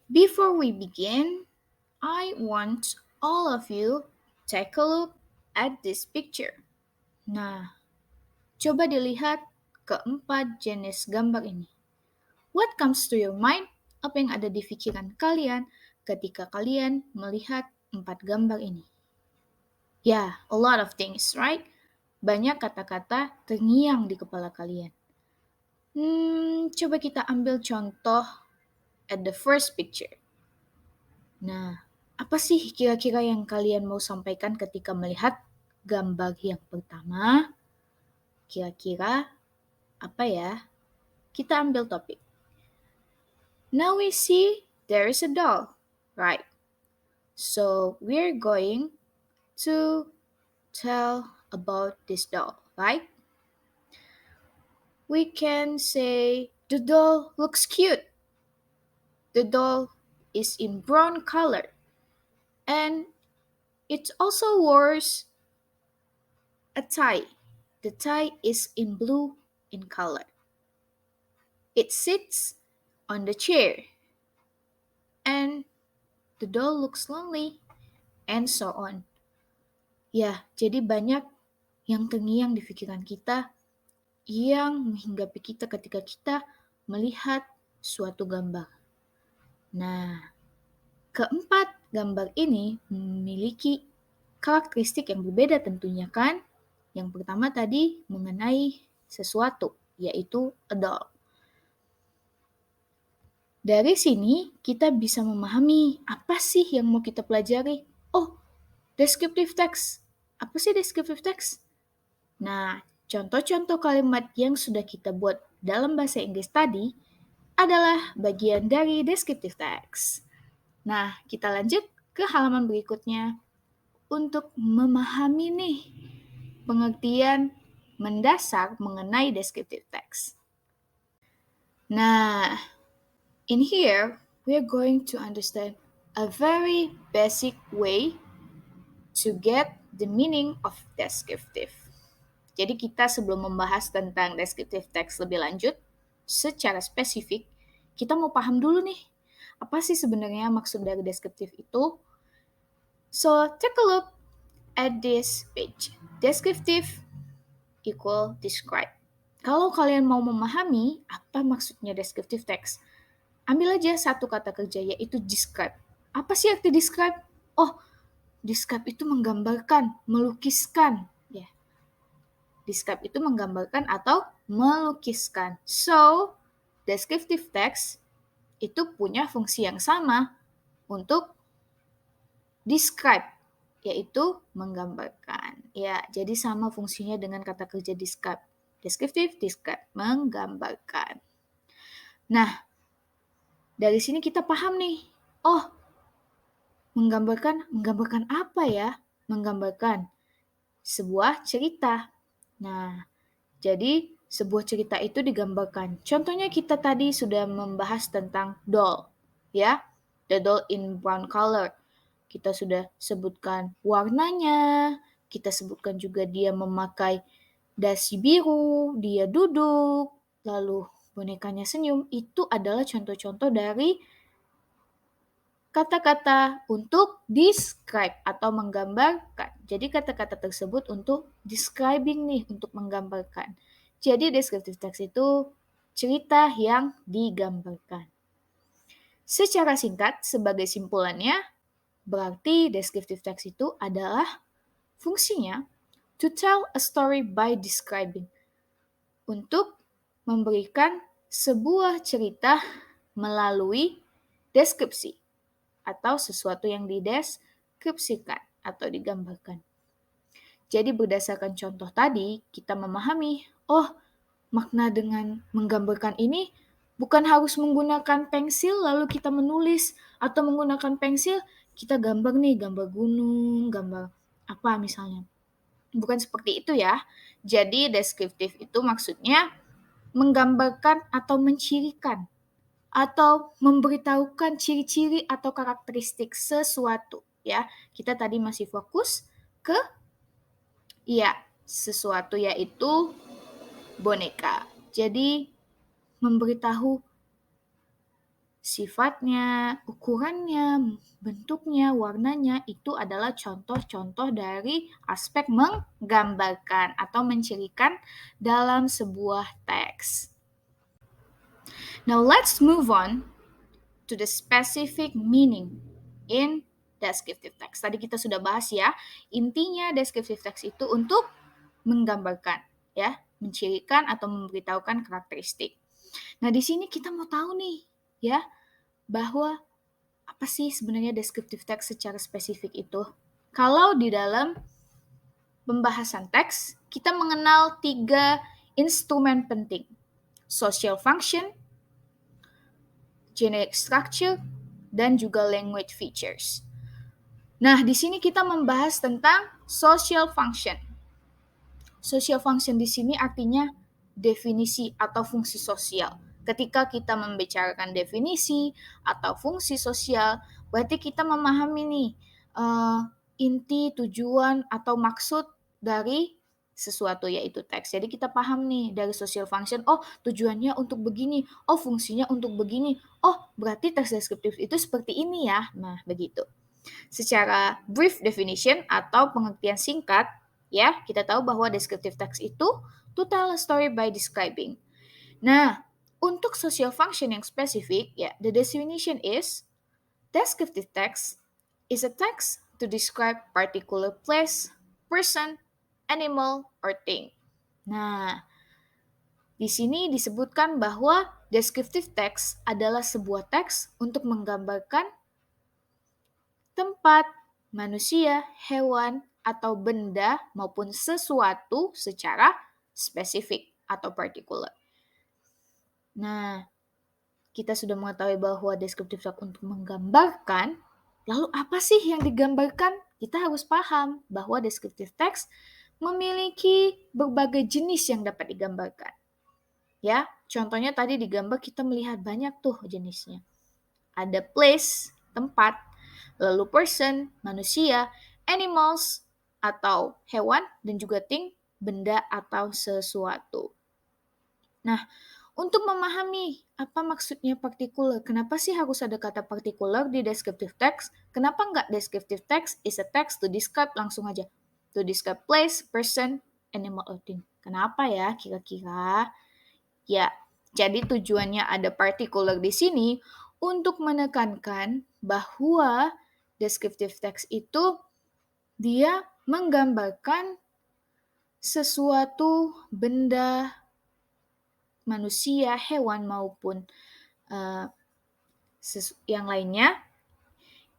Before we begin, I want all of you take a look at this picture. Nah, coba dilihat keempat jenis gambar ini. What comes to your mind? Apa yang ada di pikiran kalian ketika kalian melihat empat gambar ini? Ya, a lot of things, right? Banyak kata-kata terngiang di kepala kalian. Coba kita ambil contoh at the first picture. Nah, apa sih kira-kira yang kalian mau sampaikan ketika melihat gambar yang pertama? Kira-kira apa ya? Kita ambil topik. Now we see there is a doll, right? So we're going to tell about this doll, right? We can say the doll looks cute. The doll is in brown color and it also wears a tie. The tie is in blue in color. It sits on the chair and the doll looks lonely and so on. Ya, jadi banyak yang terngiang di pikiran kita yang menghinggapi kita ketika kita melihat suatu gambar. Nah, keempat gambar ini memiliki karakteristik yang berbeda tentunya kan. Yang pertama tadi mengenai sesuatu, yaitu a doll. Dari sini kita bisa memahami apa sih yang mau kita pelajari. Oh, descriptive text. Apa sih descriptive text? Nah, contoh-contoh kalimat yang sudah kita buat dalam bahasa Inggris tadi adalah bagian dari descriptive text. Nah, kita lanjut ke halaman berikutnya untuk memahami nih pengertian mendasar mengenai descriptive text. Nah, in here, we are going to understand a very basic way to get the meaning of descriptive. Jadi kita sebelum membahas tentang descriptive text lebih lanjut, secara spesifik, kita mau paham dulu nih, apa sih sebenarnya maksud dari descriptive itu? So, take a look at this page. Descriptive equal describe. Kalau kalian mau memahami apa maksudnya descriptive text, ambil aja satu kata kerja yaitu describe. Apa sih arti describe? Oh, describe itu menggambarkan, melukiskan. Ya, describe itu menggambarkan atau melukiskan. So, descriptive text itu punya fungsi yang sama untuk describe, yaitu menggambarkan. Ya, jadi sama fungsinya dengan kata kerja describe. Descriptive, describe, menggambarkan. Nah, dari sini kita paham nih. Oh, menggambarkan apa ya? Menggambarkan sebuah cerita. Nah, jadi sebuah cerita itu digambarkan. Contohnya kita tadi sudah membahas tentang doll, ya. The doll in brown color. Kita sudah sebutkan warnanya, kita sebutkan juga dia memakai dasi biru, dia duduk, lalu bonekanya senyum. Itu adalah contoh-contoh dari kata-kata untuk describe atau menggambarkan. Jadi kata-kata tersebut untuk describing nih, untuk menggambarkan. Jadi descriptive text itu cerita yang digambarkan. Secara singkat, sebagai simpulannya, berarti descriptive text itu adalah fungsinya to tell a story by describing. Untuk memberikan sebuah cerita melalui deskripsi atau sesuatu yang dideskripsikan atau digambarkan. Jadi berdasarkan contoh tadi, kita memahami, oh, makna dengan menggambarkan ini bukan harus menggunakan pensil lalu kita menulis, atau menggunakan pensil kita gambar nih, gambar gunung, gambar apa misalnya. Bukan seperti itu ya. Jadi deskriptif itu maksudnya menggambarkan atau mencirikan atau memberitahukan ciri-ciri atau karakteristik sesuatu ya. Kita tadi masih fokus ke sesuatu yaitu boneka. Jadi memberitahu sifatnya, ukurannya, bentuknya, warnanya, itu adalah contoh-contoh dari aspek menggambarkan atau mencirikan dalam sebuah teks. Now let's move on to the specific meaning in descriptive text. Tadi kita sudah bahas ya, intinya descriptive text itu untuk menggambarkan, ya, mencirikan atau memberitahukan karakteristik. Nah, di sini kita mau tahu nih, ya, bahwa apa sih sebenarnya descriptive text secara spesifik itu? Kalau di dalam pembahasan teks, kita mengenal 3 instrumen penting. Social function, generic structure, dan juga language features. Nah, di sini kita membahas tentang social function. Social function di sini artinya definisi atau fungsi sosial. Ketika kita membicarakan definisi atau fungsi sosial, berarti kita memahami nih inti, tujuan, atau maksud dari sesuatu yaitu teks. Jadi kita paham nih dari social function, oh tujuannya untuk begini, oh fungsinya untuk begini, oh berarti teks deskriptif itu seperti ini ya. Nah, begitu. Secara brief definition atau pengertian singkat, ya, kita tahu bahwa descriptive text itu to tell a story by describing. Nah, untuk social function yang spesifik, ya, the definition is descriptive text is a text to describe particular place, person, animal, or thing. Nah, di sini disebutkan bahwa descriptive text adalah sebuah teks untuk menggambarkan tempat, manusia, hewan, atau benda maupun sesuatu secara spesifik atau partikular. Nah, kita sudah mengetahui bahwa descriptive text untuk menggambarkan, lalu apa sih yang digambarkan? Kita harus paham bahwa descriptive text memiliki berbagai jenis yang dapat digambarkan. Ya, contohnya tadi digambar kita melihat banyak tuh jenisnya. Ada place, tempat, lalu person, manusia, animals, atau hewan, dan juga thing, benda atau sesuatu. Nah, untuk memahami apa maksudnya particular, kenapa sih harus ada kata particular di descriptive text? Kenapa nggak descriptive text is a text to describe langsung aja? To describe place, person, animal, or thing. Kenapa ya kira-kira? Ya, jadi tujuannya ada particular di sini untuk menekankan bahwa descriptive text itu dia menggambarkan sesuatu benda, manusia, hewan maupun yang lainnya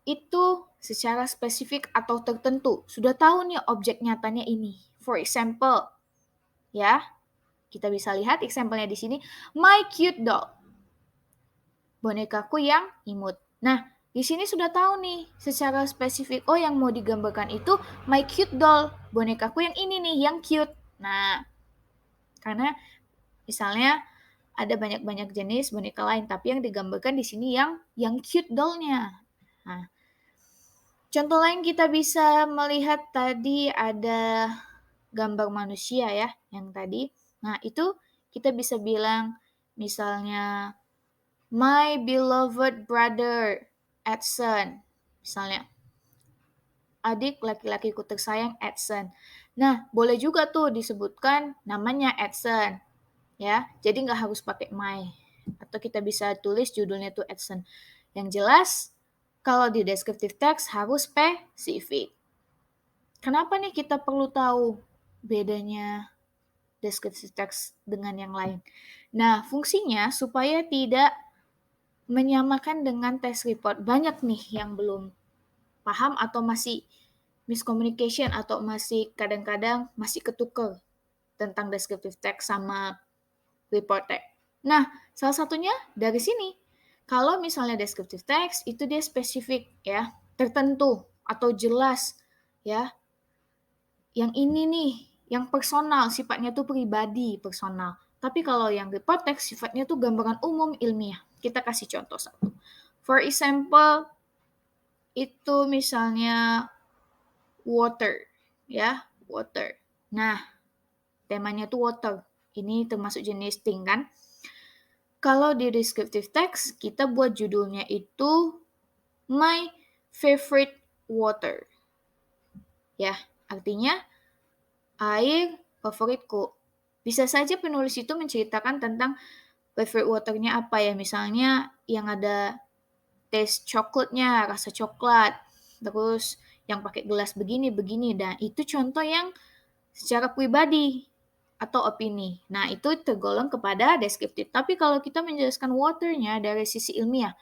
itu secara spesifik atau tertentu. Sudah tahu nih objek nyatanya ini. For example, ya, kita bisa lihat example-nya di sini, my cute doll. Bonekaku yang imut. Nah, di sini sudah tahu nih secara spesifik, oh yang mau digambarkan itu my cute doll, bonekaku yang ini nih, yang cute. Nah, karena misalnya ada banyak-banyak jenis boneka lain, tapi yang digambarkan di sini yang cute doll-nya. Nah, contoh lain kita bisa melihat tadi ada gambar manusia ya, yang tadi. Nah, itu kita bisa bilang misalnya my beloved brother Edson. Misalnya, adik laki-lakiku tersayang Edson. Nah, boleh juga tuh disebutkan namanya Edson. Ya, jadi nggak harus pakai my. Atau kita bisa tulis judulnya tuh Edson. Yang jelas, kalau di descriptive text harus spesifik. Kenapa nih kita perlu tahu bedanya descriptive text dengan yang lain? Nah, fungsinya supaya tidak menyamakan dengan test report. Banyak nih yang belum paham atau masih miscommunication atau masih kadang-kadang masih ketukar tentang descriptive text sama report text. Nah, salah satunya dari sini. Kalau misalnya descriptive text itu dia spesifik ya, tertentu atau jelas ya. Yang ini nih, yang personal, sifatnya tuh pribadi, personal. Tapi kalau yang report text sifatnya tuh gambaran umum ilmiah. Kita kasih contoh satu. For example, itu misalnya water, ya, water. Nah, temanya tuh water. Ini termasuk jenis thing kan. Kalau di descriptive text, kita buat judulnya itu My Favorite Water. Ya, artinya air favoritku. Bisa saja penulis itu menceritakan tentang favorite waternya apa ya, misalnya yang ada taste coklatnya, rasa coklat, terus yang pakai gelas begini, dan itu contoh yang secara pribadi atau opini. Nah, itu tergolong kepada deskriptif. Tapi kalau kita menjelaskan waternya dari sisi ilmiah,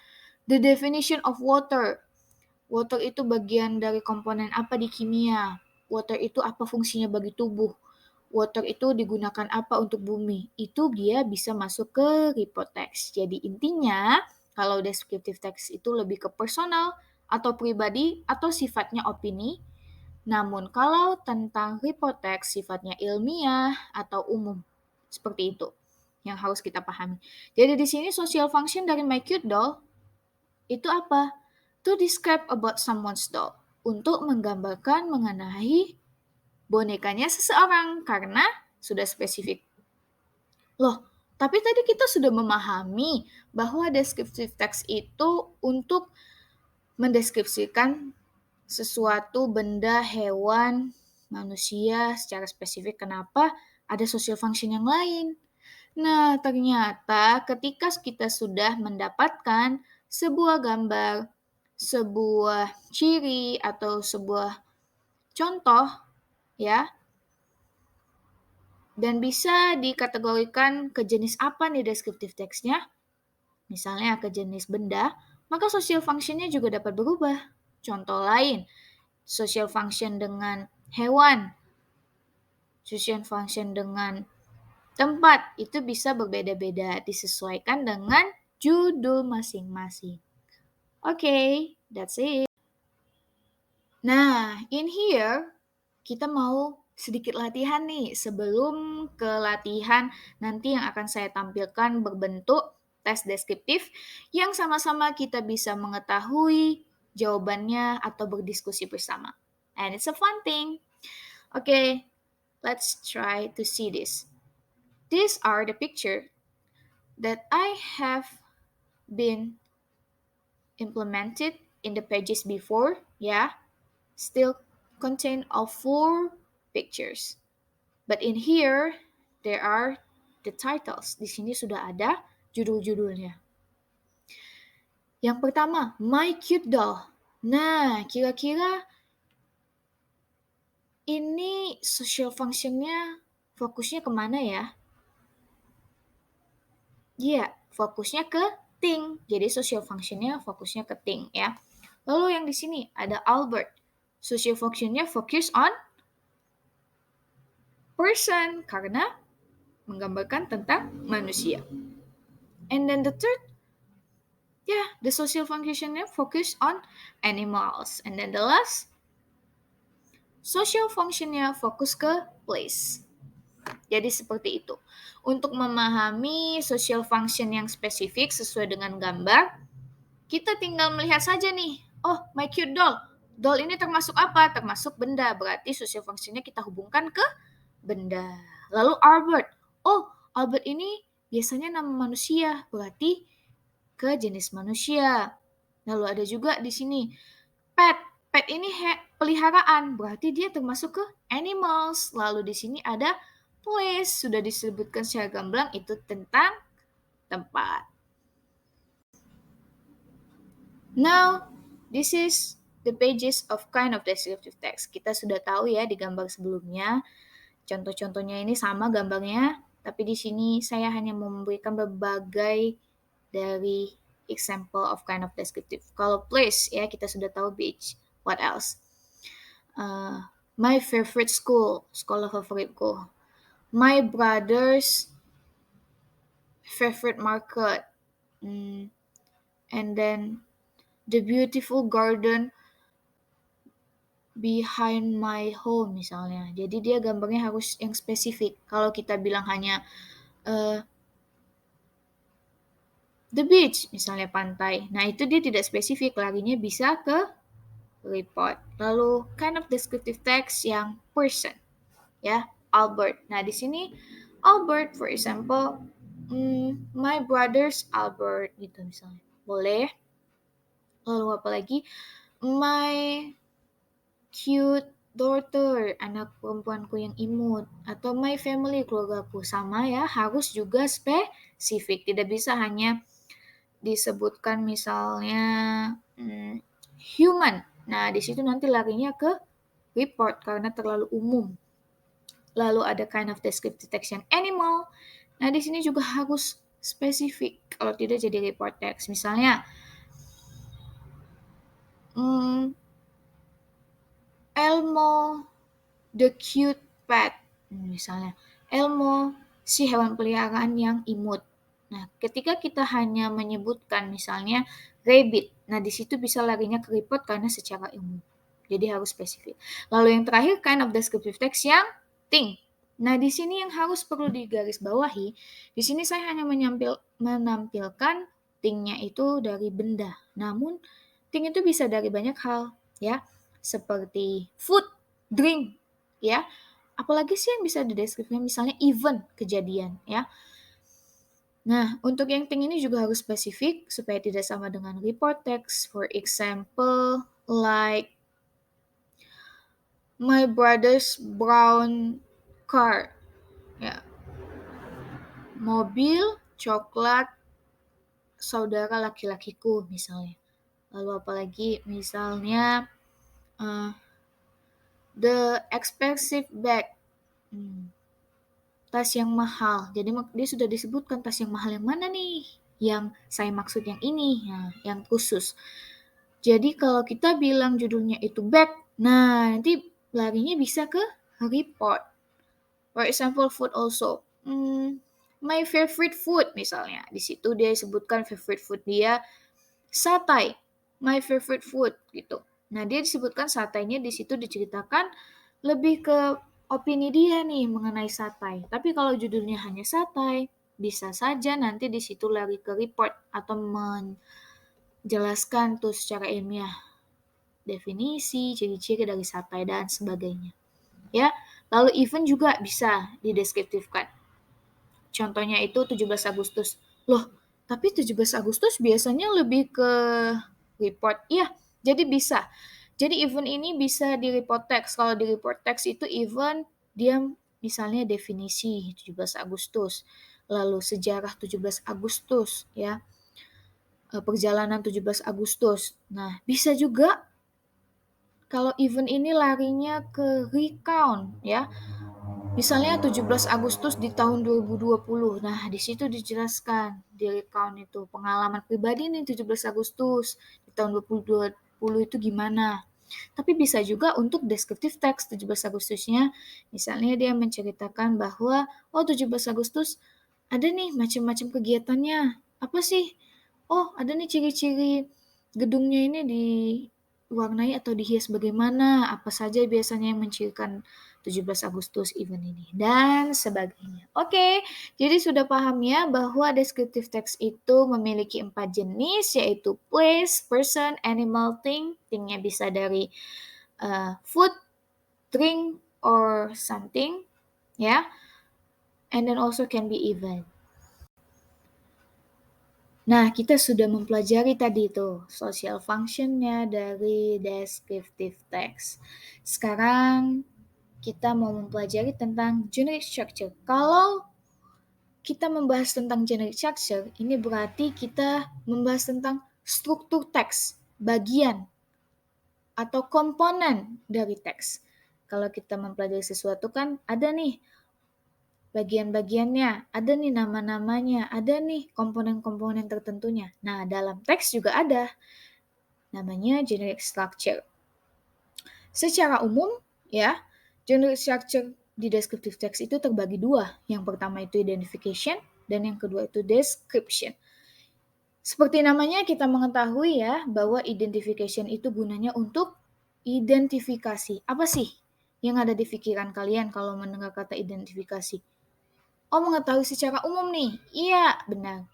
the definition of water. Water itu bagian dari komponen apa di kimia? Water itu apa fungsinya bagi tubuh? Water itu digunakan apa untuk bumi? Itu dia bisa masuk ke report text. Jadi intinya, kalau descriptive text itu lebih ke personal atau pribadi atau sifatnya opini. Namun kalau tentang report text sifatnya ilmiah atau umum. Seperti itu yang harus kita pahami. Jadi di sini social function dari My Cute Doll itu apa? To describe about someone's doll. Untuk menggambarkan mengenai bonekanya seseorang karena sudah spesifik. Loh, tapi tadi kita sudah memahami bahwa descriptive text itu untuk mendeskripsikan sesuatu benda, hewan, manusia secara spesifik. Kenapa ada social function yang lain? Nah, ternyata ketika kita sudah mendapatkan sebuah gambar, sebuah ciri, atau sebuah contoh, ya, dan bisa dikategorikan ke jenis apa nih deskriptif teksnya, misalnya ke jenis benda, maka social function-nya juga dapat berubah. Contoh lain, social function dengan hewan, social function dengan tempat, itu bisa berbeda-beda, disesuaikan dengan judul masing-masing. Okay, that's it. Nah, in here, kita mau sedikit latihan nih sebelum ke latihan nanti yang akan saya tampilkan berbentuk tes deskriptif yang sama-sama kita bisa mengetahui jawabannya atau berdiskusi bersama. And it's a fun thing. Okay, let's try to see this. These are the picture that I have been implemented in the pages before, yeah, still contain of 4 pictures. But in here, there are the titles. Di sini sudah ada judul-judulnya. Yang pertama, My Cute Doll. Nah, kira-kira ini social function-nya fokusnya kemana ya? Iya, fokusnya ke thing. Jadi social function-nya fokusnya ke thing ya. Lalu yang di sini ada Albert. Social function-nya fokus on person karena menggambarkan tentang manusia. And then the third, the social function-nya focus on animals. And then the last, social function-nya fokus ke place. Jadi seperti itu. Untuk memahami social function yang spesifik sesuai dengan gambar, kita tinggal melihat saja nih. Oh, my cute doll. Doll ini termasuk apa? Termasuk benda. Berarti social function-nya kita hubungkan ke benda. Lalu Albert. Oh, Albert ini biasanya nama manusia. Berarti ke jenis manusia. Lalu ada juga di sini pet. Pet ini peliharaan, berarti dia termasuk ke animals. Lalu di sini ada place, sudah disebutkan secara gamblang itu tentang tempat. Now, this is the pages of kind of descriptive text. Kita sudah tahu ya di gambar sebelumnya. Contoh-contohnya ini sama gambarnya, tapi di sini saya hanya memberikan berbagai dari example of kind of descriptive. Kalau place ya kita sudah tahu beach. What else? My favorite school, sekolah favoritku. My brother's favorite market. And then the beautiful garden behind my home misalnya. Jadi dia gambarnya harus yang spesifik. Kalau kita bilang hanya the beach, misalnya pantai. Nah, itu dia tidak spesifik, larinya bisa ke report. Lalu kind of descriptive text yang person, ya, Albert. Nah, di sini Albert, for example, My brother's Albert gitu misalnya. Boleh. Lalu apa lagi? My cute daughter, anak perempuanku yang imut. Atau my family, keluargaku. Sama ya, harus juga spesifik. Tidak bisa hanya disebutkan misalnya human. Nah, di situ nanti larinya ke report karena terlalu umum. Lalu ada kind of descriptive text yang animal. Nah, di sini juga harus spesifik. Kalau tidak jadi report text. Misalnya, Elmo the cute pet. Misalnya, Elmo si hewan peliharaan yang imut. Nah, ketika kita hanya menyebutkan misalnya rabbit, nah di situ bisa larinya ke report karena secara umum. Jadi harus spesifik. Lalu yang terakhir kind of descriptive text yang thing. Nah, di sini yang harus perlu digarisbawahi, di sini saya hanya menampilkan thing-nya itu dari benda. Namun, thing itu bisa dari banyak hal, ya. Seperti food, drink, ya. Apalagi sih yang bisa dideskripsikan misalnya event, kejadian, ya. Nah, untuk yang thing ini juga harus spesifik supaya tidak sama dengan report text. For example, like my brother's brown car. Ya. Mobil coklat saudara laki-lakiku misalnya. Lalu apalagi misalnya the expensive bag. Tas yang mahal. Jadi dia sudah disebutkan tas yang mahal yang mana nih? Yang saya maksud yang ini, nah, yang khusus. Jadi kalau kita bilang judulnya itu bag, nah nanti larinya bisa ke report. For example, food also. My favorite food misalnya. Di situ dia sebutkan favorite food dia satay. My favorite food gitu. Nah, dia disebutkan sataynya di situ diceritakan lebih ke opini dia nih mengenai satay. Tapi kalau judulnya hanya satay, bisa saja nanti di situ lari ke report atau menjelaskan tuh secara ilmiah definisi, ciri-ciri dari satay dan sebagainya. Ya, lalu event juga bisa dideskriptifkan. Contohnya itu 17 Agustus. Loh, tapi 17 Agustus biasanya lebih ke report. Iya, jadi bisa. Jadi event ini bisa di report text. Kalau di report text itu event dia misalnya definisi 17 Agustus, lalu sejarah 17 Agustus ya. Perjalanan 17 Agustus. Nah, bisa juga kalau event ini larinya ke recount ya. Misalnya 17 Agustus di tahun 2020. Nah, di situ dijelaskan di recount itu pengalaman pribadi nih 17 Agustus di tahun 2020 itu gimana. Tapi bisa juga untuk descriptive text 17 Agustusnya, misalnya dia menceritakan bahwa 17 Agustus ada nih macam-macam kegiatannya. Apa sih? Oh, ada nih ciri-ciri gedungnya ini diwarnai atau dihias bagaimana, apa saja biasanya yang mencirikan 17 Agustus event ini, dan sebagainya. Oke, jadi sudah paham ya bahwa descriptive text itu memiliki 4 jenis, yaitu place, person, animal, thing. Thingnya bisa dari food, drink, or something, ya. And then also can be event. Nah, kita sudah mempelajari tadi itu social functionnya dari descriptive text. Sekarang kita mau mempelajari tentang generic structure. Kalau kita membahas tentang generic structure, ini berarti kita membahas tentang struktur teks, bagian atau komponen dari teks. Kalau kita mempelajari sesuatu kan ada nih bagian-bagiannya, ada nih nama-namanya, ada nih komponen-komponen tertentunya. Nah, dalam teks juga ada, namanya generic structure. Secara umum, ya, generic structure di descriptive text itu terbagi dua. Yang pertama itu identification, dan yang kedua itu description. Seperti namanya kita mengetahui ya, bahwa identification itu gunanya untuk identifikasi. Apa sih yang ada di pikiran kalian kalau mendengar kata identifikasi? Oh, mengetahui secara umum nih. Iya, benar.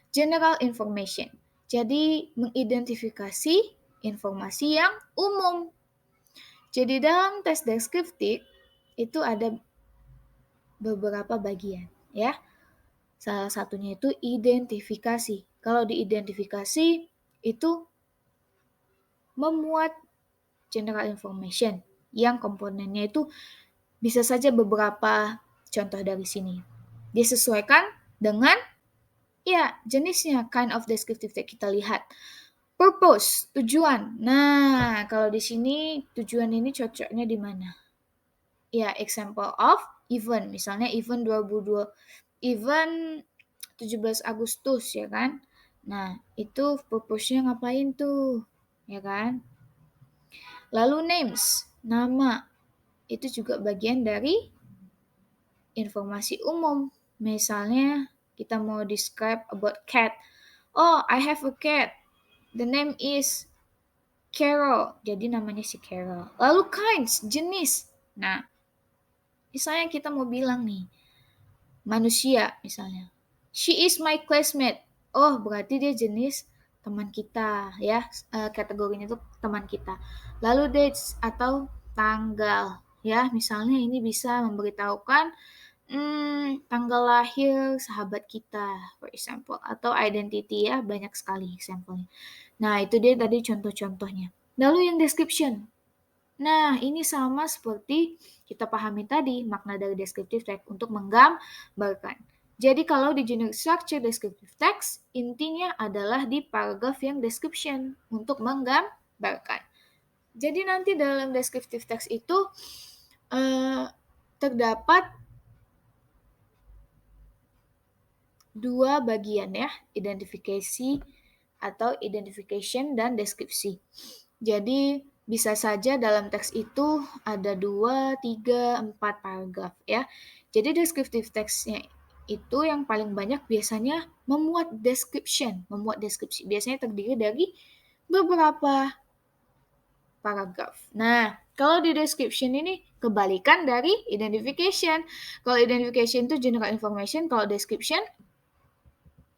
General information. Jadi, mengidentifikasi informasi yang umum. Jadi, dalam tes deskriptif itu ada beberapa bagian, ya. Salah satunya itu identifikasi. Kalau di identifikasi itu memuat general information yang komponennya itu bisa saja beberapa contoh dari sini. Disesuaikan dengan jenisnya, kind of descriptive text kita lihat. Purpose, tujuan. Nah, kalau di sini tujuan ini cocoknya di mana? Ya, example of event. Misalnya event 17 Agustus ya kan. Nah, itu purpose-nya ngapain tuh? Ya kan? Lalu names, nama. Itu juga bagian dari informasi umum. Misalnya kita mau describe about cat. Oh, I have a cat. The name is Carol. Jadi namanya si Carol. Lalu kinds, jenis. Nah, misalnya kita mau bilang nih, manusia misalnya. She is my classmate. Oh, berarti dia jenis teman kita ya. Kategorinya itu teman kita. Lalu dates atau tanggal ya. Misalnya ini bisa memberitahukan tanggal lahir sahabat kita, for example, atau identity ya, banyak sekali example-nya. Nah, itu dia tadi contoh-contohnya. Lalu yang description. Nah, ini sama seperti kita pahami tadi, makna dari descriptive text untuk menggambarkan. Jadi kalau di generic structure descriptive text, intinya adalah di paragraph yang description untuk menggambarkan. Jadi nanti dalam descriptive text itu terdapat dua bagian ya, identifikasi atau identification dan deskripsi. Jadi bisa saja dalam teks itu ada 2, 3, 4 paragraf ya. Jadi descriptive text-nya itu yang paling banyak biasanya memuat deskripsi. Biasanya terdiri dari beberapa paragraf. Nah, kalau di description ini kebalikan dari identification. Kalau identification itu general information, kalau description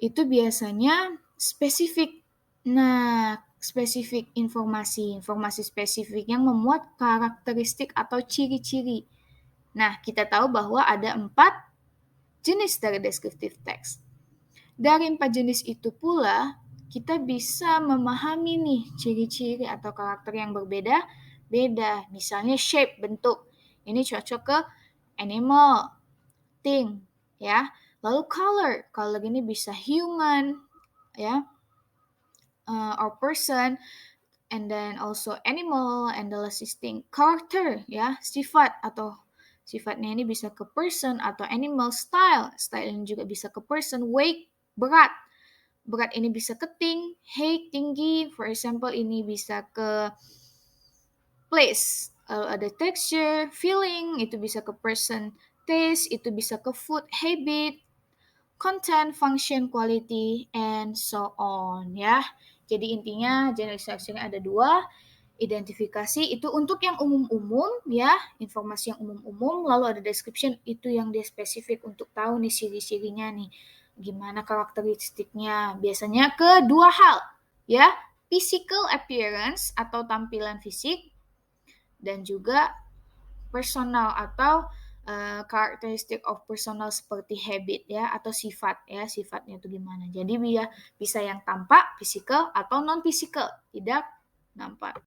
itu biasanya spesifik. Nah, spesifik informasi spesifik yang memuat karakteristik atau ciri-ciri. Nah, kita tahu bahwa ada 4 jenis dari descriptive text. Dari 4 jenis itu pula, kita bisa memahami nih ciri-ciri atau karakter yang berbeda-beda. Misalnya shape, bentuk. Ini cocok ke animal, thing, ya. Lalu color ini bisa human, ya, or person, and then also animal, and the last is thing. Character, ya, sifat atau sifatnya ini bisa ke person atau animal. Style ini juga bisa ke person. Weight, berat ini bisa ke thing. Height, tinggi, for example ini bisa ke place. Ada texture, feeling, itu bisa ke person. Taste, itu bisa ke food. Habit, content, function, quality, and so on ya. Jadi intinya generalisasi ada 2. Identifikasi itu untuk yang umum-umum ya, informasi yang umum-umum. Lalu ada description, itu yang dia spesifik untuk tahu nih ciri-cirinya nih, gimana karakteristiknya. Biasanya ke 2 hal ya, physical appearance atau tampilan fisik, dan juga personal atau karakteristik of personal seperti habit ya, atau sifat ya, sifatnya itu gimana. Jadi bisa yang tampak physical atau non physical, tidak nampak.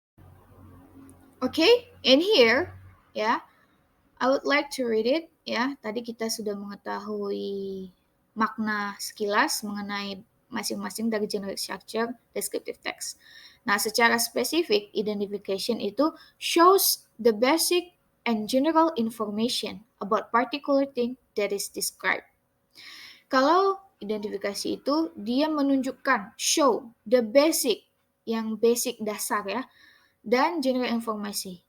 Okay, in here ya, I would like to read it ya. Tadi kita sudah mengetahui makna sekilas mengenai masing-masing dari generic structure descriptive text. Nah, secara spesifik, identification itu shows the basic and general information about particular thing that is described. Kalau identifikasi itu, dia menunjukkan, show, the basic, yang basic dasar ya, dan general informasi.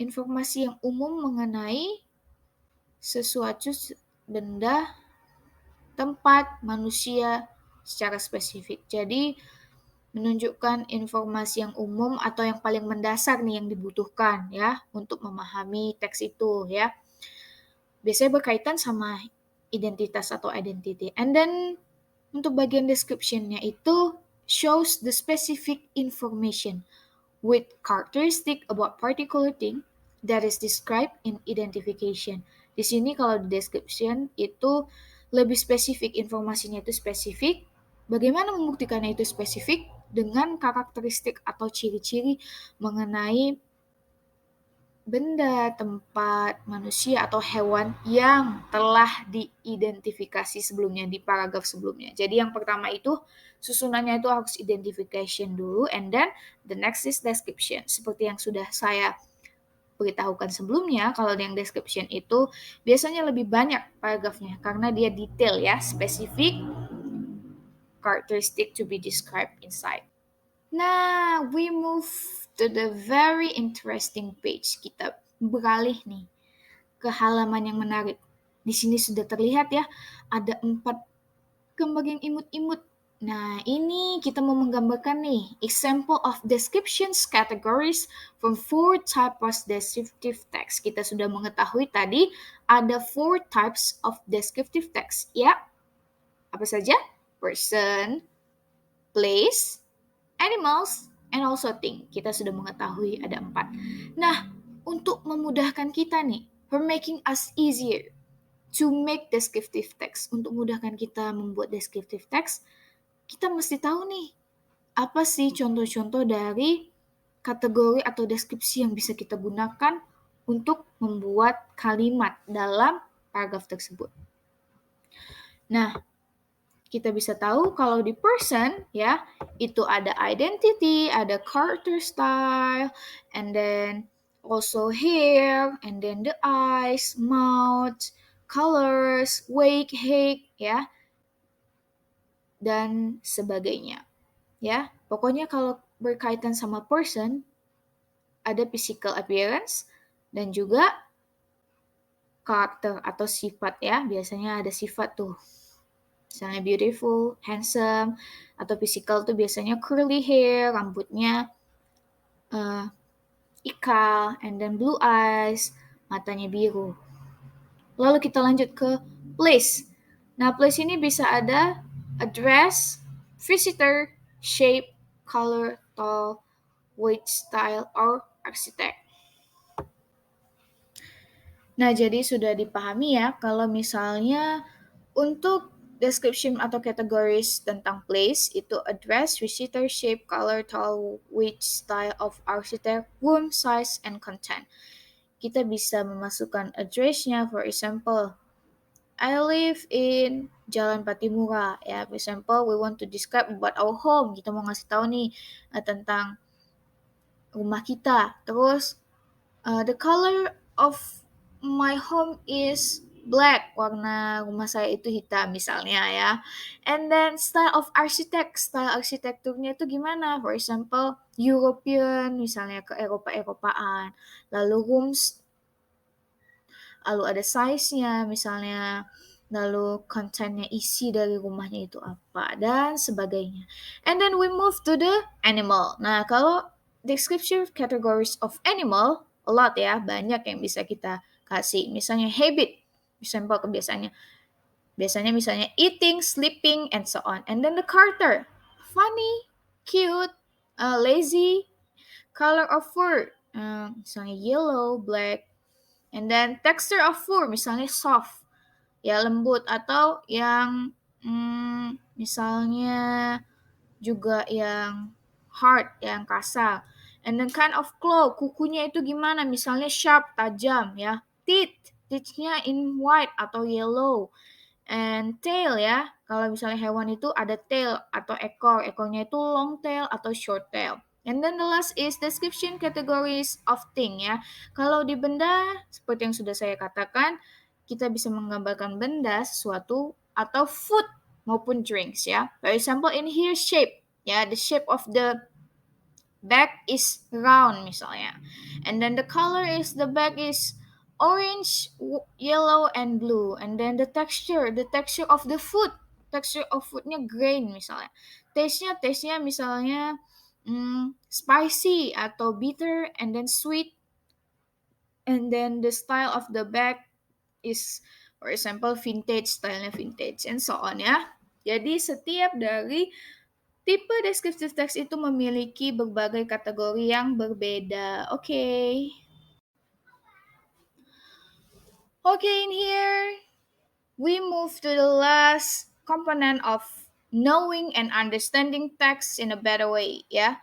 Informasi yang umum mengenai sesuatu, benda, tempat, manusia secara spesifik. Jadi, menunjukkan informasi yang umum atau yang paling mendasar nih yang dibutuhkan ya untuk memahami teks itu ya. Biasanya berkaitan sama identitas atau identity. And then untuk bagian description-nya itu shows the specific information with characteristic about particular thing that is described in identification. Di sini kalau di description itu lebih spesifik, informasinya itu spesifik. Bagaimana membuktikannya itu spesifik? Dengan karakteristik atau ciri-ciri mengenai benda, tempat, manusia, atau hewan yang telah diidentifikasi sebelumnya di paragraf sebelumnya. Jadi yang pertama itu susunannya itu harus identification dulu, and then the next is description. Seperti yang sudah saya beritahukan sebelumnya, kalau yang description itu biasanya lebih banyak paragrafnya karena dia detail ya, specific characteristic to be described inside. Nah, we move to the very interesting page. Kita beralih nih ke halaman yang menarik. Di sini sudah terlihat ya, ada 4 gambar yang imut-imut. Nah, ini kita mau menggambarkan nih, example of descriptions categories from 4 types of descriptive text. Kita sudah mengetahui tadi ada 4 types of descriptive text. Ya, apa saja? Person, place, animals, and also thing. Kita sudah mengetahui ada 4. Nah, untuk memudahkan kita nih, for making us easier to make descriptive text, untuk memudahkan kita membuat descriptive text, kita mesti tahu nih, apa sih contoh-contoh dari kategori atau deskripsi yang bisa kita gunakan untuk membuat kalimat dalam paragraf tersebut. Nah, kita bisa tahu kalau di person ya, itu ada identity, ada character style, and then also hair, and then the eyes, mouth, colors, weight, height ya, dan sebagainya. Ya, pokoknya kalau berkaitan sama person ada physical appearance dan juga karakter atau sifat ya. Biasanya ada sifat tuh. Misalnya beautiful, handsome, atau physical tuh biasanya curly hair, rambutnya ikal, and then blue eyes, matanya biru. Lalu kita lanjut ke place. Nah, place ini bisa ada address, visitor, shape, color, tall, weight, style, or architect. Nah, jadi sudah dipahami ya kalau misalnya untuk description atau kategoris tentang place itu address, visitor, shape, color, tall, weight, style of architect, room, size, and content. Kita bisa memasukkan address-nya, for example, I live in Jalan Patimura. Ya, for example, we want to describe about our home. Kita mau ngasih tahu nih tentang rumah kita. Terus, the color of my home is black. Warna rumah saya itu hitam misalnya ya. And then style of architect. Style arsitekturnya itu gimana? For example, European, misalnya ke Eropa-Eropaan. Lalu rooms, lalu ada size-nya misalnya, lalu kontennya, isi dari rumahnya itu apa, dan sebagainya. And then we move to the animal. Nah, kalau description categories of animal, a lot ya, banyak yang bisa kita kasih. Misalnya habit, example kebiasaannya. Biasanya misalnya eating, sleeping, and so on. And then the character, funny, cute, lazy, color of fur, misalnya yellow, black, and then texture of fur, misalnya soft, ya lembut, atau yang misalnya juga yang hard, yang kasar. And then kind of claw, kukunya itu gimana, misalnya sharp, tajam ya. Teeth-nya in white atau yellow. And tail ya, kalau misalnya hewan itu ada tail atau ekor, ekornya itu long tail atau short tail. And then the last is description categories of thing ya. Kalau di benda, seperti yang sudah saya katakan, kita bisa menggambarkan benda, sesuatu, atau food maupun drinks ya. For example, in here shape, ya, the shape of the bag is round misalnya. And then the color is, the bag is orange, yellow, and blue. And then the texture of the food, texture of foodnya grain misalnya. Taste-nya misalnya spicy atau bitter, and then sweet. And then the style of the bag is, for example, vintage, stylenya vintage, and so on ya. Jadi setiap dari tipe descriptive text itu memiliki berbagai kategori yang berbeda. Okay, in here We move to the last component of knowing and understanding text in a better way, ya.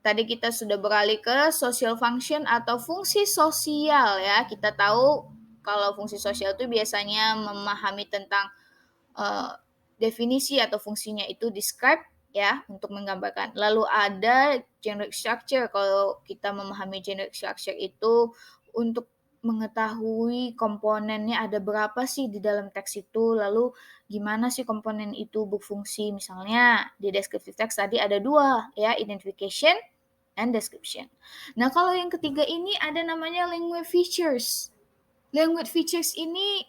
Tadi kita sudah beralih ke social function atau fungsi sosial, ya. Kita tahu kalau fungsi sosial itu biasanya memahami tentang uh, definisi atau fungsinya itu describe, ya, untuk menggambarkan. Lalu ada generic structure. Kalau kita memahami generic structure itu untuk mengetahui komponennya ada berapa sih di dalam teks itu, lalu gimana sih komponen itu berfungsi. Misalnya di descriptive text tadi ada dua, ya, identification and description. Nah, kalau yang ketiga ini ada namanya language features. Language features ini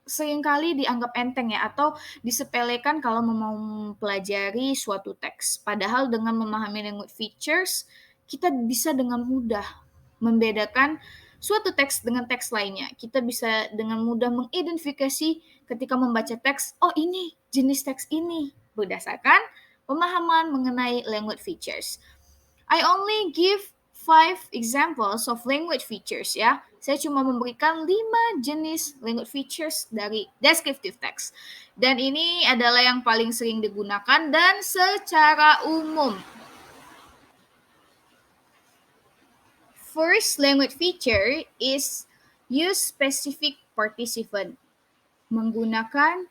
seringkali dianggap enteng, ya, atau disepelekan kalau mau mempelajari suatu teks. Padahal dengan memahami language features, kita bisa dengan mudah membedakan suatu teks dengan teks lainnya. Kita bisa dengan mudah mengidentifikasi ketika membaca teks, oh ini jenis teks ini, berdasarkan pemahaman mengenai language features. I only give 5 examples of language features, ya. Saya cuma memberikan 5 jenis language features dari descriptive text. Dan ini adalah yang paling sering digunakan dan secara umum. First language feature is use specific participant. Menggunakan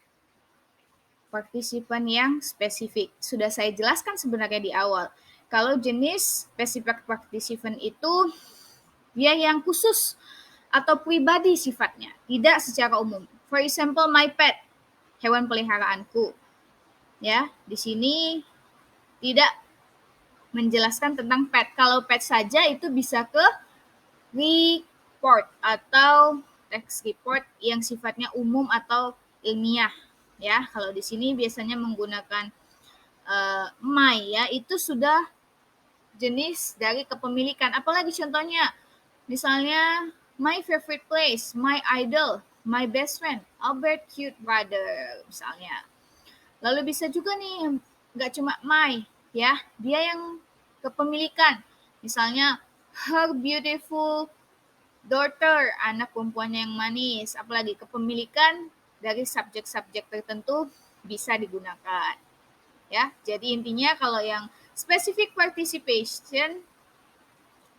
partisipan yang spesifik. Sudah saya jelaskan sebenarnya di awal. Kalau jenis specific participant itu dia yang khusus atau pribadi sifatnya, tidak secara umum. For example, my pet, hewan peliharaanku. Ya, di sini tidak menjelaskan tentang pet. Kalau pet saja itu bisa ke report atau text report yang sifatnya umum atau ilmiah. Ya, kalau di sini biasanya menggunakan my, ya, itu sudah jenis dari kepemilikan. Apalagi contohnya, misalnya my favorite place, my idol, my best friend, Albert cute brother misalnya. Lalu bisa juga nih nggak cuma my, ya, dia yang kepemilikan. Misalnya her beautiful daughter, anak perempuannya yang manis. Apalagi kepemilikan dari subjek-subjek tertentu bisa digunakan. Ya, jadi intinya kalau yang specific participation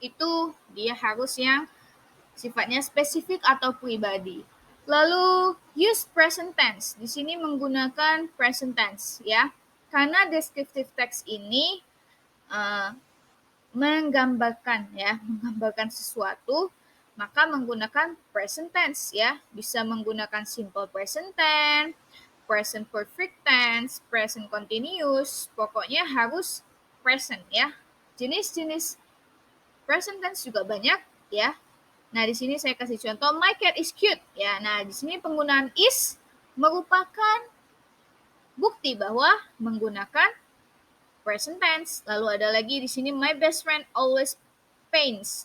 itu dia harus yang sifatnya spesifik atau pribadi. Lalu use present tense. Di sini menggunakan present tense, ya. Karena descriptive text ini menggambarkan, ya, menggambarkan sesuatu, maka menggunakan present tense, ya. Bisa menggunakan simple present tense, present perfect tense, present continuous, pokoknya harus present, ya. Jenis-jenis present tense juga banyak, ya. Nah, di sini saya kasih contoh my cat is cute, ya. Nah, di sini penggunaan is merupakan bukti bahwa menggunakan present tense. Lalu ada lagi di sini my best friend always paints.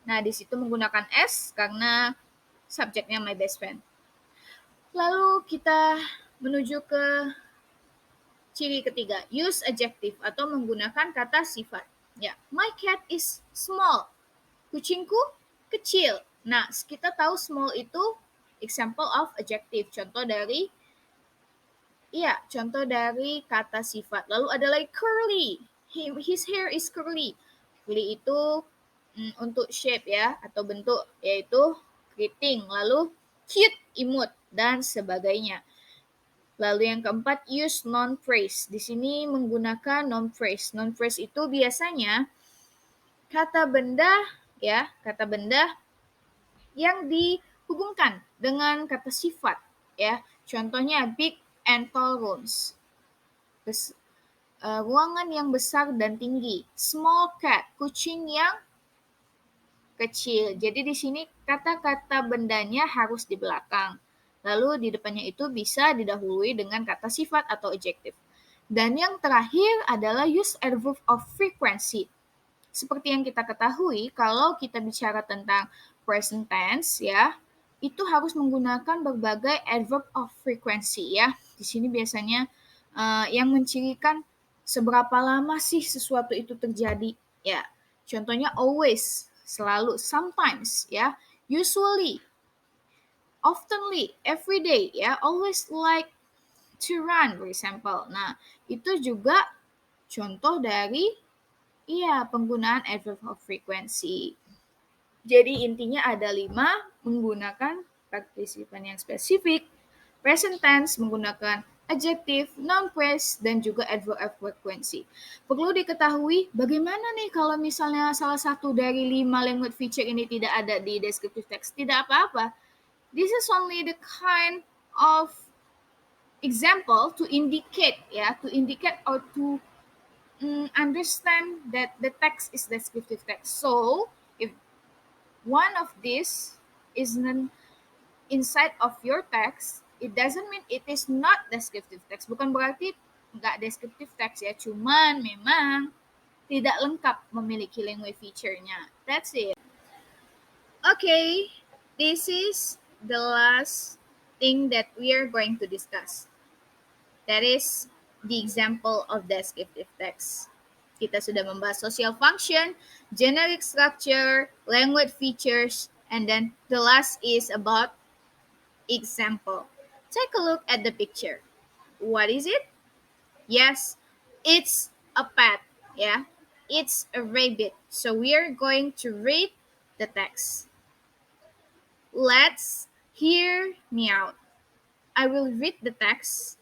Nah, di situ menggunakan s karena subjeknya my best friend. Lalu kita menuju ke ciri ketiga, use adjective atau menggunakan kata sifat. Ya, my cat is small. Kucingku kecil. Nah, kita tahu small itu example of adjective, contoh dari kata sifat. Lalu ada lagi curly. His hair is curly. Curly itu untuk shape, ya, atau bentuk, yaitu keriting. Lalu cute, imut, dan sebagainya. Lalu yang keempat, use non phrase. Di sini menggunakan non phrase. Non phrase itu biasanya kata benda, ya, kata benda yang dihubungkan dengan kata sifat, ya. Contohnya big and tall rooms. Ruangan yang besar dan tinggi. Small cat, kucing yang kecil. Jadi di sini kata-kata bendanya harus di belakang. Lalu di depannya itu bisa didahului dengan kata sifat atau adjective. Dan yang terakhir adalah use adverb of frequency. Seperti yang kita ketahui, kalau kita bicara tentang present tense, ya, itu harus menggunakan berbagai adverb of frequency, ya. Di sini biasanya yang mencirikan seberapa lama sih sesuatu itu terjadi, ya. Contohnya always, selalu, sometimes, ya, usually, oftenly, every day, ya, always like to run, for example. Nah, itu juga contoh dari penggunaan adverb of frequency. Jadi intinya ada 5, menggunakan partisipan yang spesifik, present tense menggunakan adjective, noun phrase, dan juga adverb of frequency. Perlu diketahui bagaimana nih kalau misalnya salah satu dari 5 language feature ini tidak ada di descriptive text. Tidak apa-apa. This is only the kind of example to indicate or to understand that the text is descriptive text. So, if one of these isn't inside of your text, it doesn't mean it is not descriptive text. Bukan berarti nggak descriptive text ya, cuman memang tidak lengkap memiliki language feature-nya. That's it. Okay, this is the last thing that we are going to discuss. That is the example of descriptive text. Kita sudah membahas social function, generic structure, language features, and then the last is about example. Take a look at the picture. What is it? Yes, it's a pet. Yeah, it's a rabbit. So we are going to read the text. Let's hear me out. I will read the text.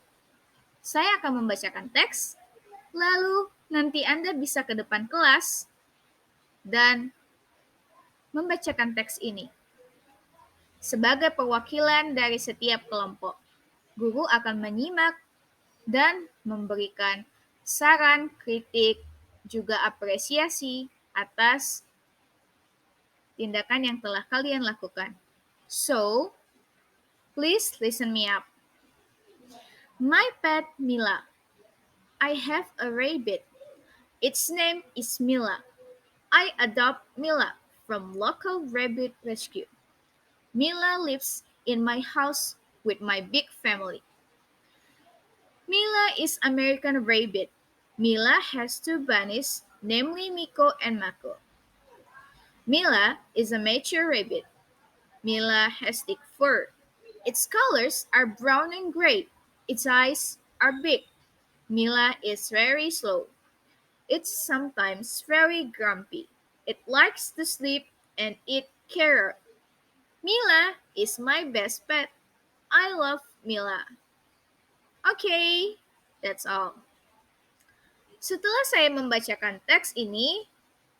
Saya akan membacakan teks, lalu nanti Anda bisa ke depan kelas dan membacakan teks ini. Sebagai perwakilan dari setiap kelompok, guru akan menyimak dan memberikan saran, kritik, juga apresiasi atas tindakan yang telah kalian lakukan. So, please listen me up. My pet Mila. I have a rabbit. Its name is Mila. I adopt Mila from local rabbit rescue. Mila lives in my house with my big family. Mila is American rabbit. Mila has 2 bunnies, namely Miko and Mako. Mila is a mature rabbit. Mila has thick fur. Its colors are brown and gray. Its eyes are big. Mila is very slow. It's sometimes very grumpy. It likes to sleep and eat carrot. Mila is my best pet. I love Mila. Okay, that's all. Setelah saya membacakan teks ini,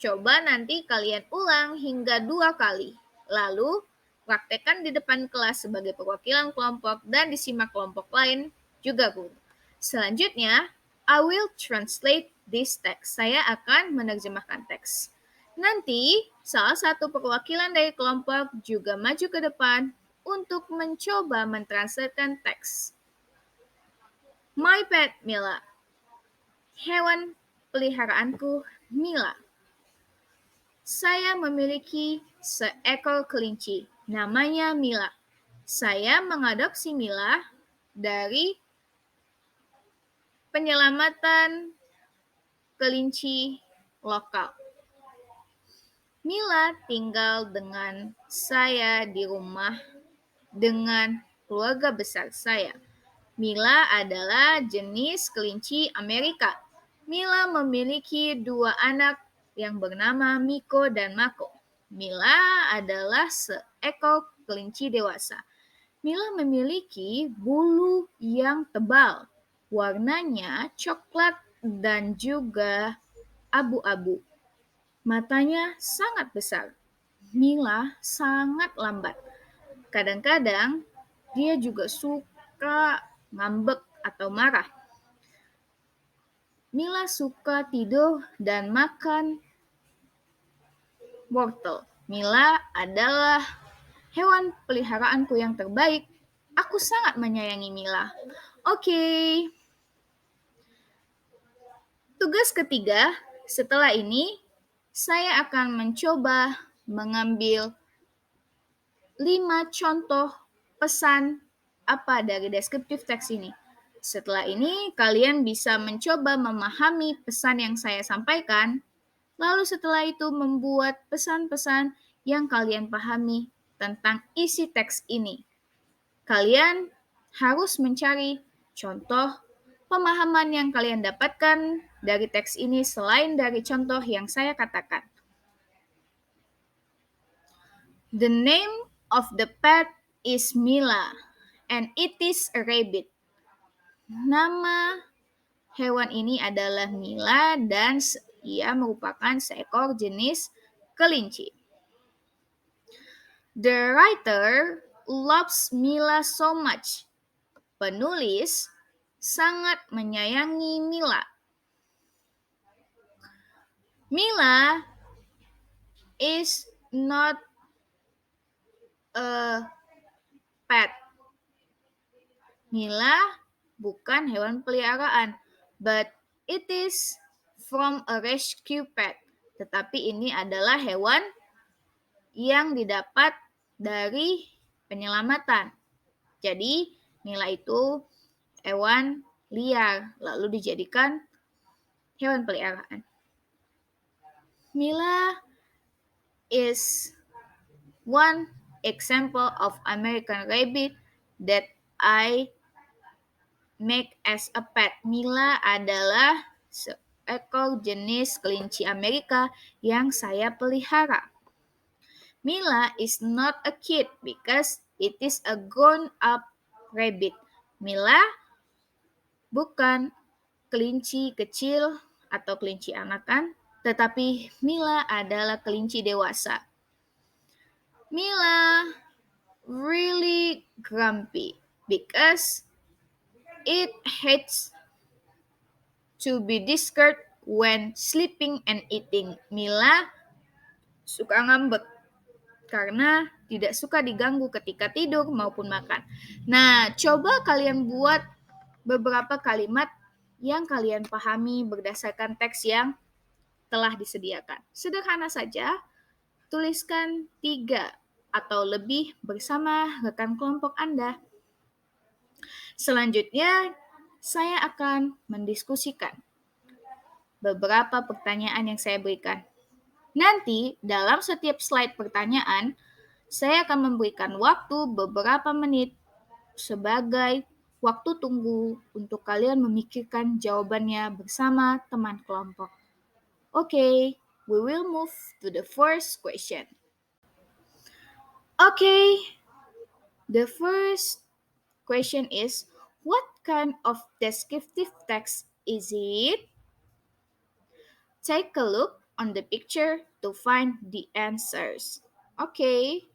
coba nanti kalian ulang hingga 2 kali. Lalu, praktekkan di depan kelas sebagai perwakilan kelompok dan disimak kelompok lain juga, guru. Selanjutnya, I will translate this text. Saya akan menerjemahkan teks. Nanti, salah satu perwakilan dari kelompok juga maju ke depan untuk mencoba mentranslatekan teks. My pet Mila. Hewan peliharaanku Mila. Saya memiliki seekor kelinci, namanya Mila. Saya mengadopsi Mila dari penyelamatan kelinci lokal. Mila tinggal dengan saya di rumah dengan keluarga besar saya. Mila adalah jenis kelinci Amerika. Mila memiliki 2 anak yang bernama Miko dan Mako. Mila adalah seekor kelinci dewasa. Mila memiliki bulu yang tebal, warnanya coklat dan juga abu-abu. Matanya sangat besar. Mila sangat lambat. Kadang-kadang dia juga suka ngambek atau marah. Mila suka tidur dan makan wortel. Mila adalah hewan peliharaanku yang terbaik. Aku sangat menyayangi Mila. Oke. Tugas ketiga, setelah ini saya akan mencoba mengambil 5 contoh pesan apa dari descriptive text ini. Setelah ini, kalian bisa mencoba memahami pesan yang saya sampaikan, lalu setelah itu membuat pesan-pesan yang kalian pahami tentang isi teks ini. Kalian harus mencari contoh pemahaman yang kalian dapatkan dari teks ini selain dari contoh yang saya katakan. The name of the pet is Mila, and it is a rabbit. Nama hewan ini adalah Mila dan ia merupakan seekor jenis kelinci. The writer loves Mila so much. Penulis sangat menyayangi Mila. Mila is not a pet. Mila bukan hewan peliharaan, but it is from a rescue pet. Tetapi ini adalah hewan yang didapat dari penyelamatan. Jadi, Mila itu hewan liar, lalu dijadikan hewan peliharaan. Mila is one example of American rabbit that I make as a pet. Mila adalah seekor jenis kelinci Amerika yang saya pelihara. Mila is not a kid because it is a grown-up rabbit. Mila bukan kelinci kecil atau kelinci anakan, tetapi Mila adalah kelinci dewasa. Mila really grumpy because it hates to be disturbed when sleeping and eating. Mila suka ngambek karena tidak suka diganggu ketika tidur maupun makan. Nah, coba kalian buat beberapa kalimat yang kalian pahami berdasarkan teks yang telah disediakan. Sederhana saja, tuliskan 3 atau lebih bersama rekan kelompok Anda. Selanjutnya, saya akan mendiskusikan beberapa pertanyaan yang saya berikan. Nanti, dalam setiap slide pertanyaan, saya akan memberikan waktu beberapa menit sebagai waktu tunggu untuk kalian memikirkan jawabannya bersama teman kelompok. Okay, we will move to the first question. Okay, the first question is, what kind of descriptive text is it? Take a look on the picture to find the answers. Okay,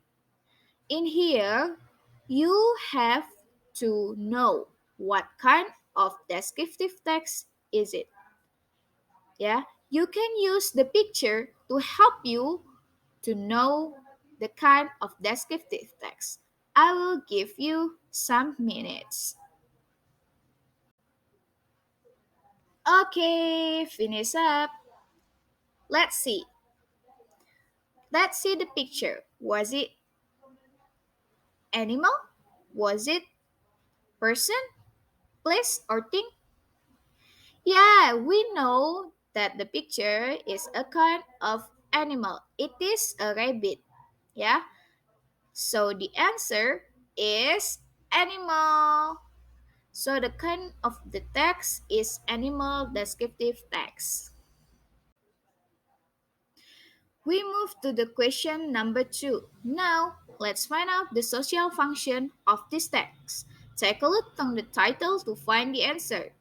in here, you have to know what kind of descriptive text is it. Yeah, you can use the picture to help you to know the kind of descriptive text. I will give you some minutes. Okay, finish up. Let's see. Let's see the picture. Was it animal? Was it person, place, or thing? Yeah, we know that the picture is a kind of animal. It is a rabbit. Yeah. So the answer is animal. So the kind of the text is animal descriptive text. We move to the question number 2. Now, let's find out the social function of this text. Take a look on the title to find the answer.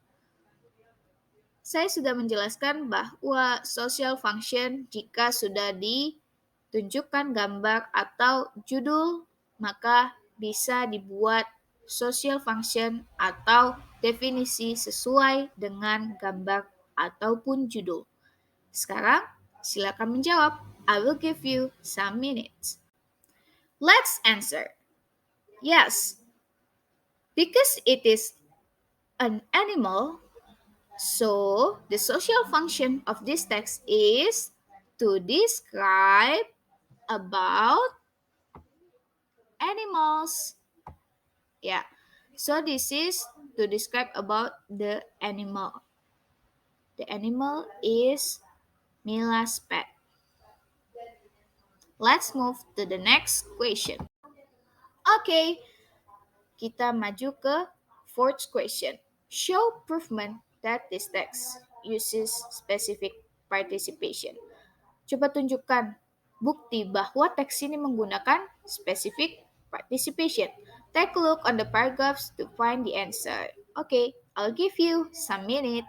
Saya sudah menjelaskan bahwa social function jika sudah ditunjukkan gambar atau judul, maka bisa dibuat social function atau definisi sesuai dengan gambar ataupun judul. Sekarang, silakan menjawab. I will give you some minutes. Let's answer. Yes, because it is an animal, so the social function of this text is to describe about animals. Yeah, so this is to describe about the animal. The animal is Mila's pet. Let's move to the next question. Okay, kita maju ke fourth question. Show proof that this text uses specific participation. Coba tunjukkan bukti bahwa teks ini menggunakan specific participation. Take a look on the paragraphs to find the answer. Okay, I'll give you some minutes.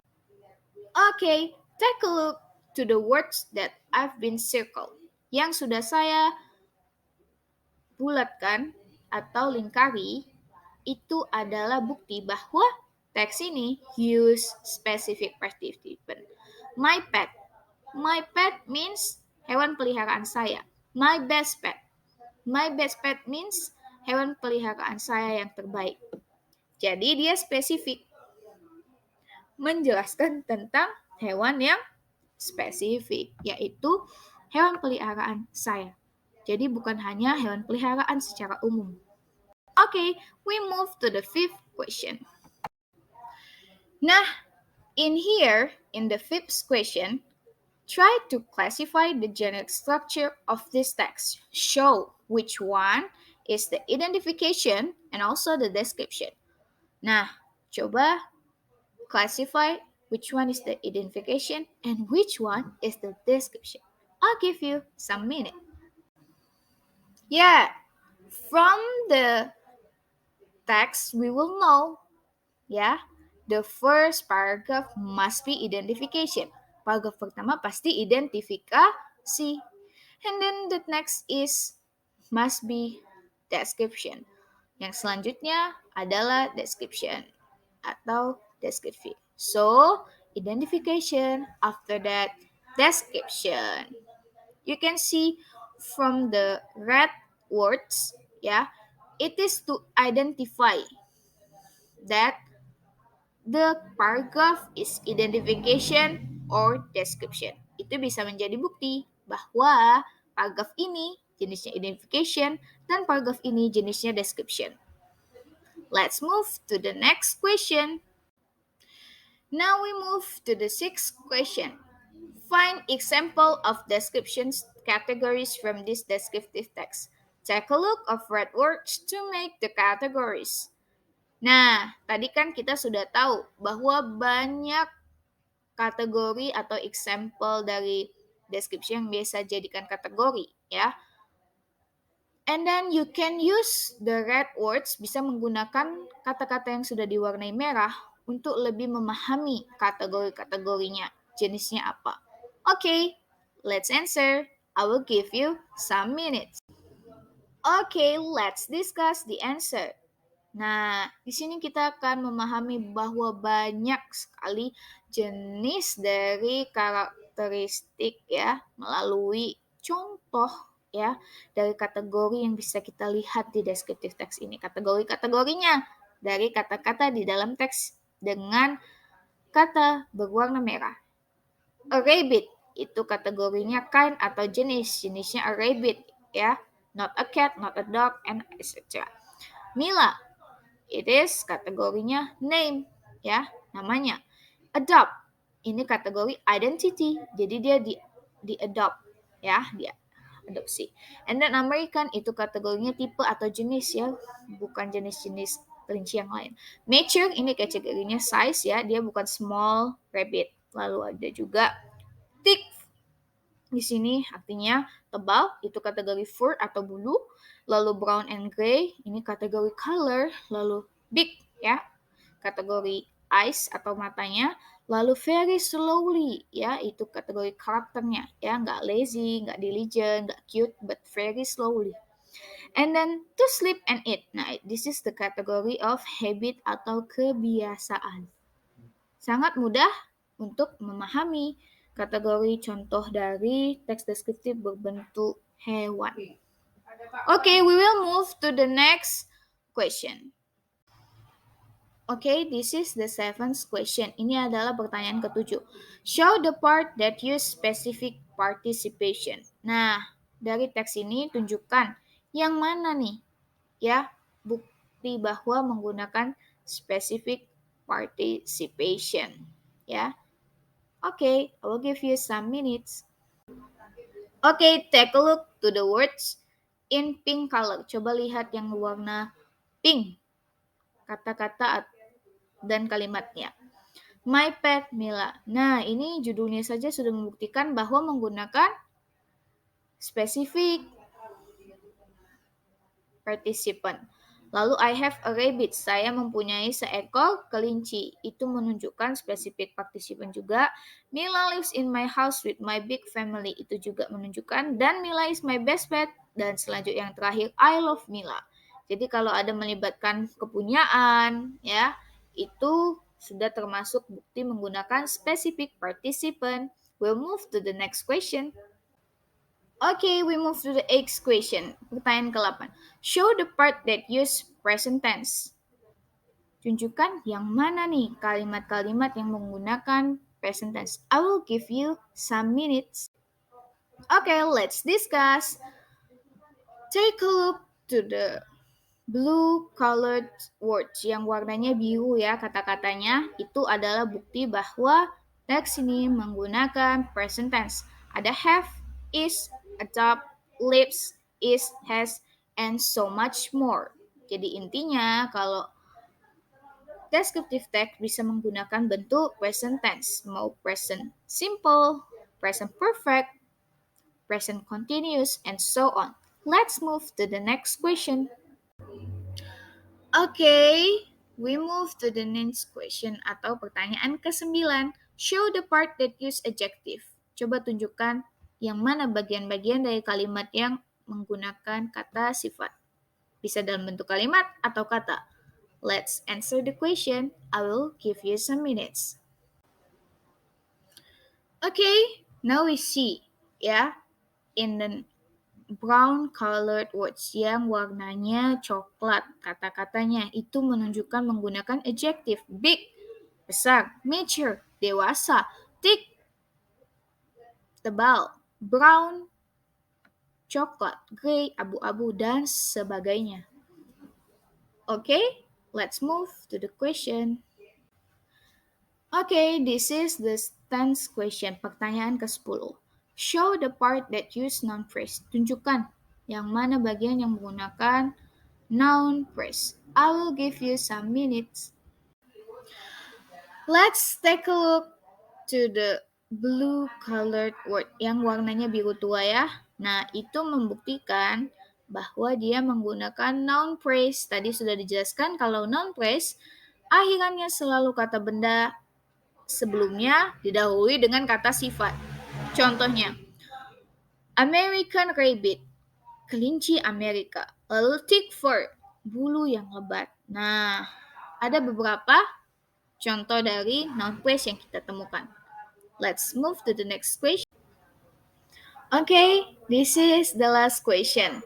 Okay, take a look to the words that I've been circled. Yang sudah saya bulatkan atau lingkari, itu adalah bukti bahwa teks ini use specific participant. My pet. My pet means hewan peliharaan saya. My best pet. My best pet means hewan peliharaan saya yang terbaik. Jadi dia spesifik. Menjelaskan tentang hewan yang spesifik, yaitu hewan peliharaan saya. Jadi bukan hanya hewan peliharaan secara umum. Okay, we move to the fifth question. Nah, in here, in the fifth question, try to classify the generic structure of this text. Show which one is the identification and also the description. Nah, coba classify which one is the identification and which one is the description. I'll give you some minutes. Yeah, from the text we will know, the first paragraph must be identification. Paragraph pertama pasti identifikasi. And then the next is must be description. Yang selanjutnya adalah description atau descriptive. So, identification, after that, description. You can see from the red words, it is to identify that the paragraph is identification or description. Itu bisa menjadi bukti bahwa paragraph ini jenisnya identification dan paragraph ini jenisnya description. Let's move to the next question. Now we move to the sixth question. Find example of descriptions categories from this descriptive text. Take a look of red words to make the categories. Nah, tadi kan kita sudah tahu bahwa banyak kategori atau example dari description yang biasa jadikan kategori, ya. And then you can use the red words, bisa menggunakan kata-kata yang sudah diwarnai merah untuk lebih memahami kategori-kategorinya, jenisnya apa. Okay, let's answer. I will give you some minutes. Okay, let's discuss the answer. Nah, di sini kita akan memahami bahwa banyak sekali jenis dari karakteristik melalui contoh dari kategori yang bisa kita lihat di descriptive text ini. Kategori-kategorinya dari kata-kata di dalam teks dengan kata berwarna merah. A rabbit itu kategorinya kind atau jenisnya a rabbit not a cat, not a dog, and etc. Mila, it is kategorinya name, namanya. Adopt, ini kategori identity, jadi dia di adopt, dia adopsi. And then American itu kategorinya tipe atau jenis, bukan jenis-jenis kelinci yang lain. Mature ini kategorinya size, dia bukan small rabbit. Lalu ada juga thick, di sini artinya tebal, itu kategori fur atau bulu. Lalu brown and gray, ini kategori color. Lalu big, kategori eyes atau matanya. Lalu very slowly, itu kategori karakternya, nggak lazy, nggak diligent, nggak cute, but very slowly. And then to sleep and eat. Nah, this is the category of habit atau kebiasaan. Sangat mudah untuk memahami kategori contoh dari teks deskriptif berbentuk hewan. Okay, we will move to the next question. Okay, this is the seventh question. Ini adalah pertanyaan ketujuh. Show the part that use specific participation. Nah, dari teks ini tunjukkan yang mana nih, bukti bahwa menggunakan specific participation, Okay, I will give you some minutes. Okay, take a look to the words in pink color. Coba lihat yang warna pink. kata-kata dan kalimatnya. My pet Mila. Nah, ini judulnya saja sudah membuktikan bahwa menggunakan spesifik participant. Lalu I have a rabbit. Saya mempunyai seekor kelinci. Itu menunjukkan spesifik participant juga. Mila lives in my house with my big family. Itu juga menunjukkan. Dan Mila is my best pet. Dan selanjutnya yang terakhir, I love Mila. Jadi kalau ada melibatkan kepunyaan, ya, itu sudah termasuk bukti menggunakan specific participant. We'll move to the next question. Okay, we move to the eighth question. Pertanyaan ke-8. Show the part that use present tense. Tunjukkan yang mana nih kalimat-kalimat yang menggunakan present tense. I will give you some minutes. Okay, let's discuss. Take a look to the blue colored words yang warnanya biru ya kata-katanya. Itu adalah bukti bahwa teks ini menggunakan present tense. Ada have, is, adopt, lives, is, has, and so much more. Jadi intinya kalau descriptive text bisa menggunakan bentuk present tense, mau present simple, present perfect, present continuous, and so on. Let's move to the next question. Okay, we move to the next question atau pertanyaan ke-9. Show the part that use adjective. Coba tunjukkan yang mana bagian-bagian dari kalimat yang menggunakan kata sifat. Bisa dalam bentuk kalimat atau kata. Let's answer the question. I will give you some minutes. Okay, now we see, ya, in the brown colored words yang warnanya coklat. Kata-katanya itu menunjukkan menggunakan adjective. Big, besar, mature, dewasa, thick, tebal, brown, coklat, gray, abu-abu, dan sebagainya. Okay, let's move to the question. Okay, this is the 10th question, pertanyaan ke-10. Show the part that use noun phrase. Tunjukkan yang mana bagian yang menggunakan noun phrase. I will give you some minutes. Let's take a look to the blue colored word yang warnanya biru tua ya. Nah, itu membuktikan bahwa dia menggunakan noun phrase. Tadi sudah dijelaskan kalau noun phrase akhirannya selalu kata benda sebelumnya didahului dengan kata sifat. Contohnya, American rabbit, kelinci Amerika. Lalu thick fur, bulu yang lebat. Nah, ada beberapa contoh dari noun phrase yang kita temukan. Let's move to the next question. Okay, this is the last question.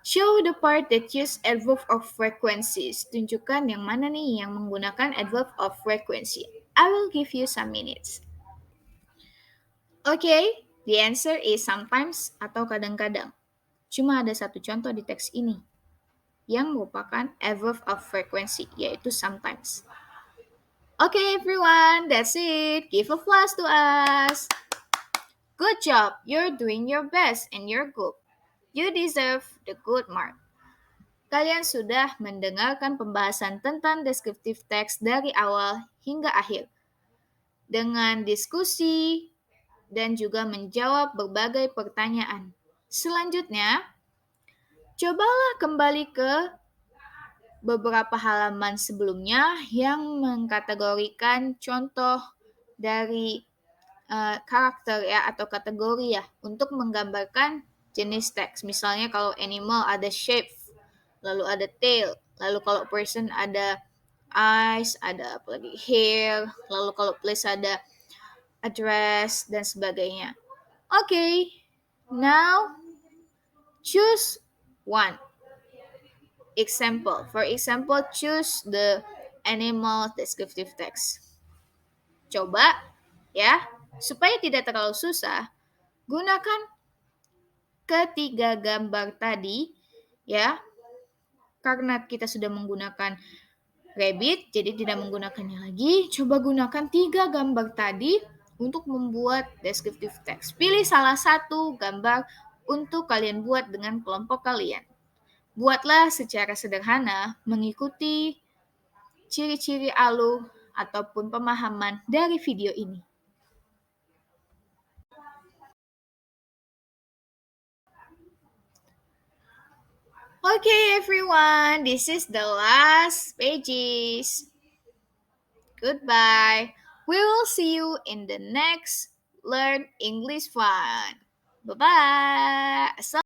Show the part that use adverb of frequencies. Tunjukkan yang mana nih yang menggunakan adverb of frequency. I will give you some minutes. Okay, the answer is sometimes atau kadang-kadang. Cuma ada satu contoh di teks ini yang merupakan adverb of frequency, yaitu sometimes. Okay, everyone, that's it. Give applause to us. Good job. You're doing your best and you're good. You deserve the good mark. Kalian sudah mendengarkan pembahasan tentang descriptive text dari awal hingga akhir. Dengan diskusi dan juga menjawab berbagai pertanyaan. Selanjutnya, cobalah kembali ke beberapa halaman sebelumnya yang mengkategorikan contoh dari karakter ya atau kategori ya untuk menggambarkan jenis teks. Misalnya kalau animal ada shape, lalu ada tail, lalu kalau person ada eyes, ada apa lagi hair, lalu kalau place ada address dan sebagainya. Okay, now choose one example. For example, choose the animal descriptive text. Coba ya. Supaya tidak terlalu susah, gunakan ketiga gambar tadi ya. Karena kita sudah menggunakan rabbit, jadi tidak menggunakannya lagi. Coba gunakan 3 gambar tadi untuk membuat descriptive text. Pilih salah satu gambar untuk kalian buat dengan kelompok kalian. Buatlah secara sederhana mengikuti ciri-ciri alur ataupun pemahaman dari video ini. Okay, everyone, this is the last pages. Goodbye. We will see you in the next Learn English Fun. Bye-bye.